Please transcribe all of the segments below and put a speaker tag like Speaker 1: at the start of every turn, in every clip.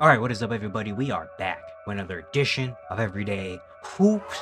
Speaker 1: Alright, what is up, everybody? We are back with another edition of Everyday Hoops.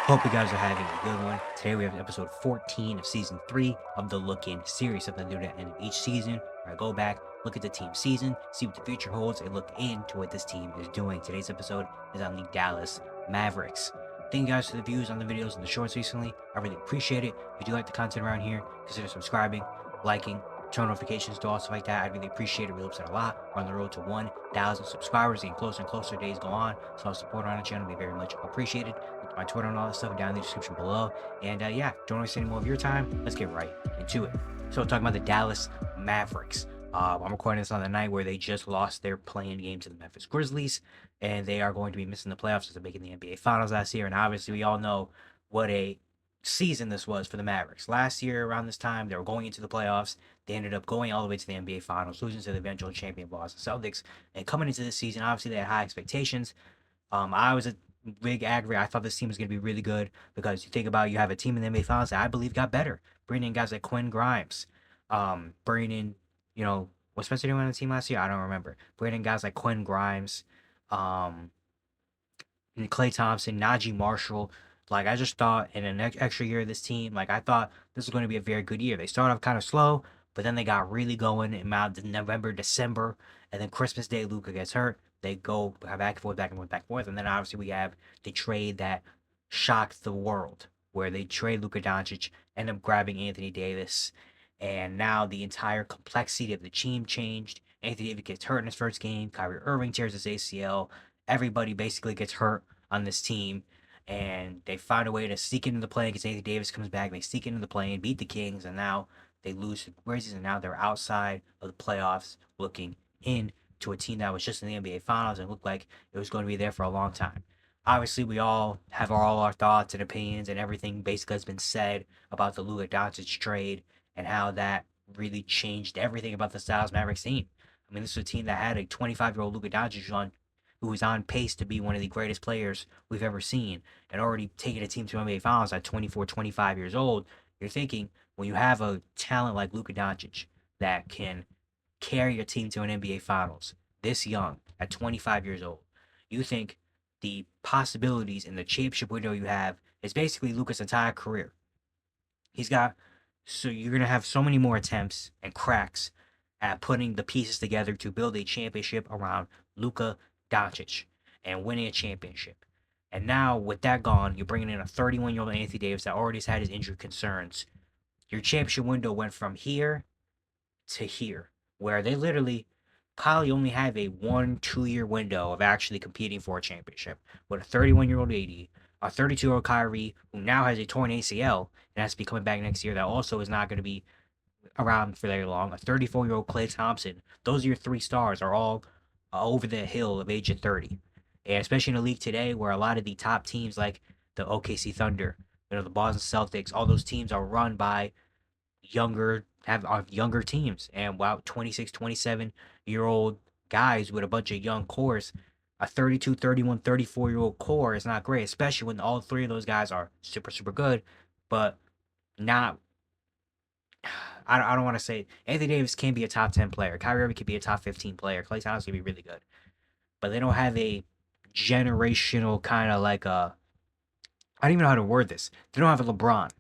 Speaker 1: Hope you guys are having a good one. Today we have episode 14 of season 3 of the Look-In series, something to do at the end of each season, where I go back, look at the team season, see what the future holds, and look into what this team is doing. Today's episode is on the Dallas Mavericks. Thank you guys for the views on the videos and the shorts recently. I really appreciate it. If you do like the content around here, consider subscribing, liking, turn notifications to all stuff like that. I'd really appreciate it. Really helps out a lot. We're on the road to 1,000 subscribers, getting closer and closer. Days go on, so support on the channel will be very much appreciated. My Twitter and all that stuff down in the description below. And yeah, don't waste any more of your time. Let's get right into it. So talking about the Dallas Mavericks. I'm recording this on the night where they just lost their play-in game to the Memphis Grizzlies, and they are going to be missing the playoffs as they're making the NBA Finals last year. And obviously, we all know what a season this was for the Mavericks. Last year, around this time, they were going into the playoffs. They ended up going all the way to the NBA Finals, losing to the eventual champion Boston Celtics. And coming into this season, obviously, they had high expectations. I was a big aggravator. I thought this team was going to be really good because you think about you have a team in the NBA Finals that I believe got better. Bringing in guys like Quinn Grimes, bringing in, was Spencer doing on the team last year? I don't remember. Bringing in guys like Quinn Grimes, and Klay Thompson, Najee Marshall. Like, I just thought in an extra year of this team, like, I thought this was going to be a very good year. They started off kind of slow, but then they got really going in November, December, and then Christmas Day, Luka gets hurt. They go back and forth, back and forth, back and forth. And then obviously we have the trade that shocked the world, where they trade Luka Doncic, end up grabbing Anthony Davis. And now the entire complexity of the team changed. Anthony Davis gets hurt in his first game. Kyrie Irving tears his ACL. Everybody basically gets hurt on this team. And they found a way to sneak into the play because Anthony Davis comes back. They sneak into the play and beat the Kings. And now they lose to the Grizzlies. And now they're outside of the playoffs looking in to a team that was just in the NBA Finals and looked like it was going to be there for a long time. Obviously, we all have all our thoughts and opinions, and everything basically has been said about the Luka Doncic trade and how that really changed everything about the Dallas Mavericks team. I mean, this is a team that had a 25-year-old Luka Doncic who was on pace to be one of the greatest players we've ever seen, and already taking a team to NBA Finals at 24, 25 years old. You're thinking, when you have a talent like Luka Doncic that can carry your team to an NBA Finals this young at 25 years old, you think the possibilities in the championship window you have is basically Luka's entire career. So you're going to have so many more attempts and cracks at putting the pieces together to build a championship around Luka Doncic and winning a championship. And now with that gone, you're bringing in a 31-year-old Anthony Davis that already has had his injury concerns. Your championship window went from here to here, where they literally probably only have a 1-2 year window of actually competing for a championship with a 31-year-old AD, a 32-year-old Kyrie who now has a torn ACL and has to be coming back next year, that also is not going to be around for very long, a 34-year-old Klay Thompson. Those are your three stars, are all over the hill of age of 30. And especially in a league today where a lot of the top teams like the OKC Thunder, the Boston Celtics, all those teams are run by younger teams. And wow, 26, 27-year-old guys with a bunch of young cores, a 32, 31, 34-year-old core is not great, especially when all three of those guys are super, super good, but not. I don't want to say Anthony Davis can be a top 10 player. Kyrie Irving can be a top 15 player. Klay Thompson can be really good, but they don't have a generational kind of like a. I don't even know how to word this. They don't have a LeBron.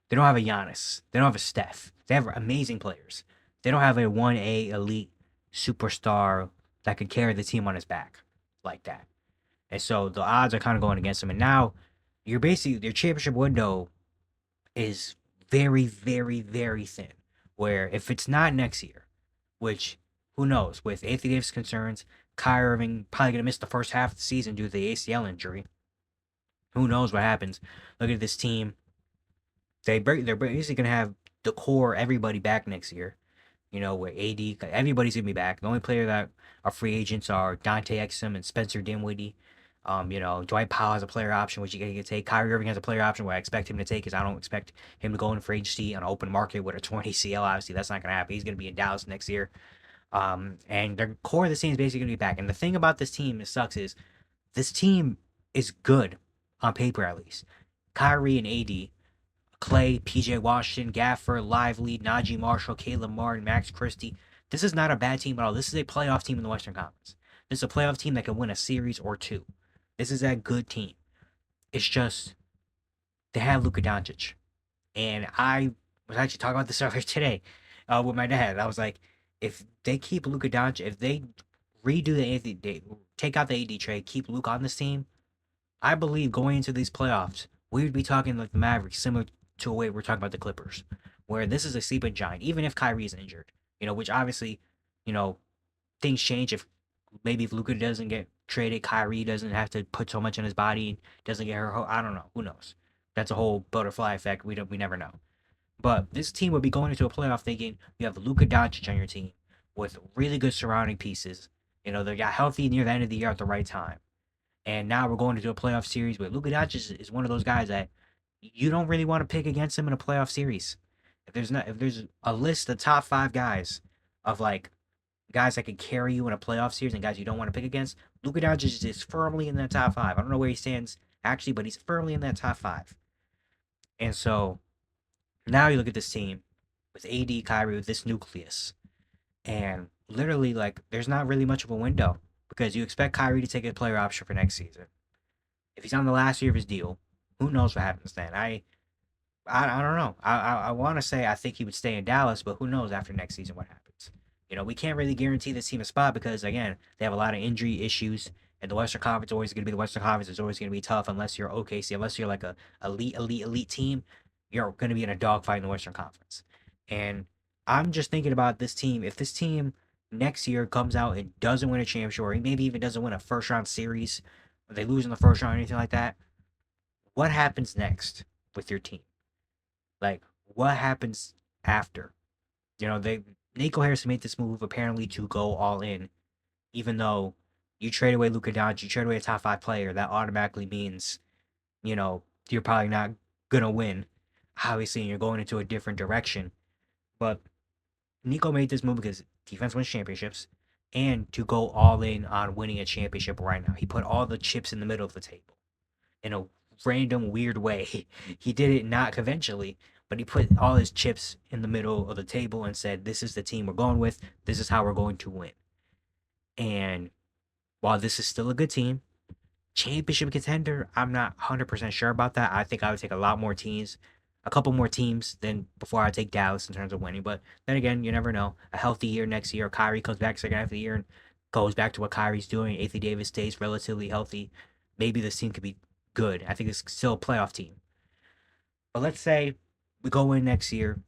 Speaker 1: They don't have a Giannis. They don't have a Steph. They have amazing players. They don't have a 1A elite superstar that could carry the team on his back like that. And so the odds are kind of going against them. And now your championship window is very, very, very thin. Where if it's not next year, which who knows, with Anthony Davis concerns, Kyrie Irving probably going to miss the first half of the season due to the ACL injury. Who knows what happens? Look at this team. They're basically going to have the core, everybody back next year. Where AD, everybody's going to be back. The only player that are free agents are Dante Exum and Spencer Dinwiddie. Dwight Powell has a player option, which you can take. Kyrie Irving has a player option, where I expect him to take, because I don't expect him to go in free agency on an open market with a torn ACL. Obviously, that's not going to happen. He's going to be in Dallas next year. And the core of the team is basically going to be back. And the thing about this team that sucks is this team is good on paper, at least. Kyrie and AD, Klay, PJ Washington, Gaffer, Lively, Najee Marshall, Caleb Martin, Max Christie. This is not a bad team at all. This is a playoff team in the Western Conference. This is a playoff team that can win a series or two. This is a good team. It's just they have Luka Doncic, and I was actually talking about this earlier today with my dad. I was like, if they keep Luka Doncic, if they redo the Anthony, they take out the AD trade, keep Luka on this team, I believe going into these playoffs, we would be talking like the Mavericks, similar to a way we're talking about the Clippers, where this is a sleeping giant, even if Kyrie's injured, which obviously, you know, things change if maybe if Luka doesn't get traded, Kyrie doesn't have to put so much on his body and doesn't get hurt. I don't know. Who knows? That's a whole butterfly effect. We never know. But this team would be going into a playoff thinking you have Luka Doncic on your team with really good surrounding pieces. They got healthy near the end of the year at the right time. And now we're going into a playoff series where Luka Doncic is one of those guys that you don't really want to pick against him in a playoff series. If there's a list of top 5 guys of like guys that can carry you in a playoff series and guys you don't want to pick against, Luka Doncic is firmly in that top 5. I don't know where he stands actually, but he's firmly in that top 5. And so now you look at this team with AD, Kyrie, with this nucleus, and literally like there's not really much of a window because you expect Kyrie to take a player option for next season. If he's on the last year of his deal, who knows what happens then? I don't know. I want to say I think he would stay in Dallas, but who knows after next season what happens? We can't really guarantee this team a spot because again they have a lot of injury issues, and the Western Conference is always going to be the Western Conference. Is always going to be tough unless you're OKC, unless you're like a elite team. You're going to be in a dogfight in the Western Conference, and I'm just thinking about this team. If this team next year comes out and doesn't win a championship, or maybe even doesn't win a first round series, or they lose in the first round or anything like that, what happens next with your team? Like, what happens after? They Nico Harrison made this move apparently to go all in, even though you trade away Luka Doncic, you trade away a top 5 player, that automatically means, you're probably not gonna win. Obviously, you're going into a different direction. But Nico made this move because defense wins championships and to go all in on winning a championship right now. He put all the chips in the middle of the table in a random weird way. He did it not conventionally, but he put all his chips in the middle of the table and said, "This is the team we're going with. This is how we're going to win." And while this is still a good team, championship contender, I'm not 100% sure about that. I think I would take a couple more teams than before I take Dallas in terms of winning. But then again, you never know. A healthy year next year, Kyrie comes back second half of the year and goes back to what Kyrie's doing. Anthony Davis stays relatively healthy. Maybe this team could be good. I think it's still a playoff team. But let's say we go in next year.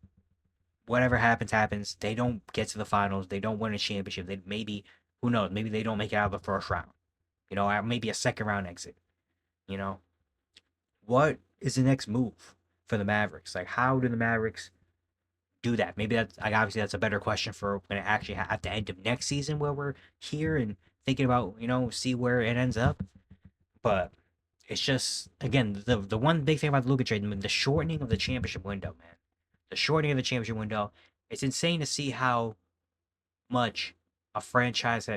Speaker 1: Whatever happens, happens. They don't get to the finals. They don't win a championship. They maybe, who knows? Maybe they don't make it out of the first round. Maybe a second round exit. You know, what is the next move for the Mavericks? Like, how do the Mavericks do that? Maybe obviously that's a better question for when it actually at the end of next season where we're here and thinking about see where it ends up. But it's just again the one big thing about the Luka trade, the shortening of the championship window, man. The shortening of the championship window. It's insane to see how much a franchise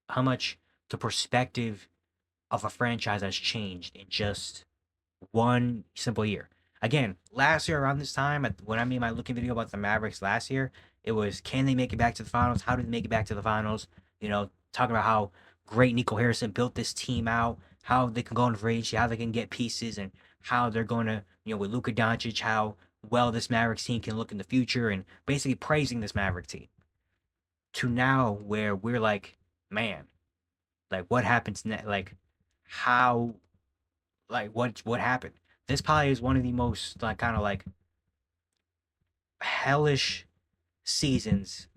Speaker 1: how much the perspective of a franchise has changed in just one simple year. Again, last year around this time, when I made my looking video about the Mavericks last year, it was can they make it back to the finals? How did they make it back to the finals? Talking about how great Nico Harrison built this team out, how they can go into free agency, how they can get pieces, and how they're going to, with Luka Doncic, how well this Mavericks team can look in the future, and basically praising this Maverick team. To now where we're like, man, like what happens next? Like how what happened? This probably is one of the most like kind of like hellish seasons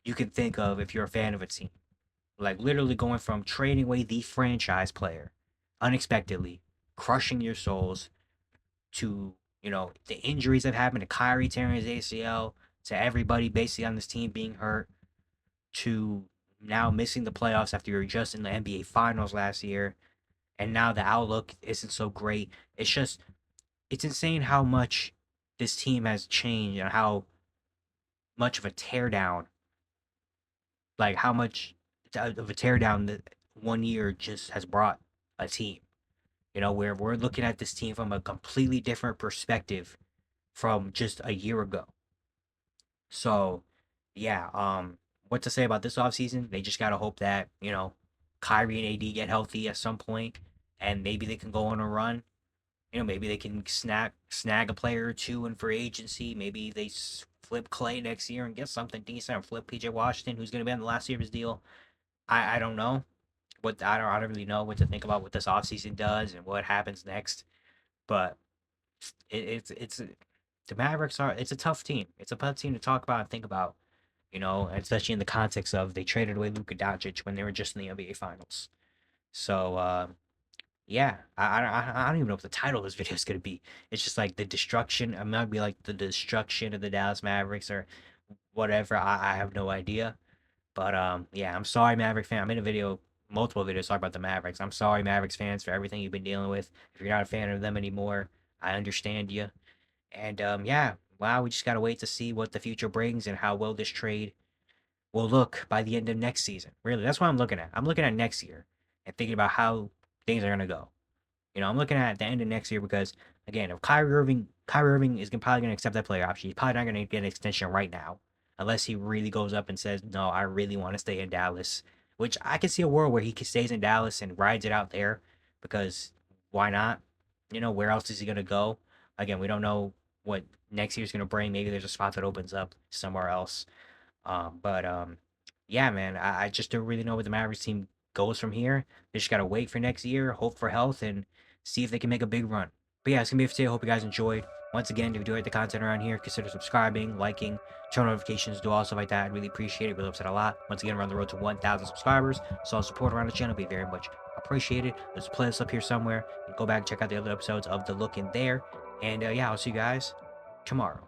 Speaker 1: you can think of if you're a fan of a team. Like literally going from trading away the franchise player unexpectedly, crushing your souls, to the injuries that happened to Kyrie tearing his ACL, to everybody basically on this team being hurt, to now missing the playoffs after you were just in the NBA Finals last year, and now the outlook isn't so great. It's insane how much this team has changed and how much of a teardown, like how much of a teardown that one year just has brought a team. Where we're looking at this team from a completely different perspective from just a year ago. So yeah, what to say about this offseason? They just gotta hope that, Kyrie and AD get healthy at some point, and maybe they can go on a run. Maybe they can snag a player or two in free agency. Maybe they flip Clay next year and get something decent, or flip PJ Washington, who's gonna be on the last year of his deal. I don't know. I don't really know what to think about what this offseason does and what happens next. But it's the Mavericks are it's a tough team. It's a tough team to talk about and think about. Especially in the context of they traded away Luka Doncic when they were just in the NBA Finals. So yeah, I don't even know what the title of this video is gonna be. It's just like the destruction. It might be like the destruction of the Dallas Mavericks or whatever. I have no idea. But yeah, I'm sorry, Maverick fan. I made a video, multiple videos talking about the Mavericks. I'm sorry, Mavericks fans, for everything you've been dealing with. If you're not a fan of them anymore, I understand you. And yeah, wow, we just gotta wait to see what the future brings and how well this trade will look by the end of next season. Really, that's what I'm looking at. I'm looking at next year and thinking about how things are gonna go. I'm looking at the end of next year because again, if Kyrie Irving is probably gonna accept that player option. He's probably not gonna get an extension right now, unless he really goes up and says, "No, I really want to stay in Dallas." Which I can see a world where he stays in Dallas and rides it out there, because why not? Where else is he gonna go? Again, we don't know what next year's gonna bring. Maybe there's a spot that opens up somewhere else. But yeah, man, I just don't really know where the Mavericks team goes from here. They just gotta wait for next year, hope for health, and see if they can make a big run. But yeah, it's gonna be it for today. Hope you guys enjoyed. Once again, if you do like the content around here, consider subscribing, liking, turn notifications, do all stuff like that. I'd really appreciate it. Really upset a lot. Once again, we're on the road to 1,000 subscribers. So all support around the channel be very much appreciated. There's a playlist up here somewhere. You can go back and check out the other episodes of The Look in there. And yeah, I'll see you guys tomorrow.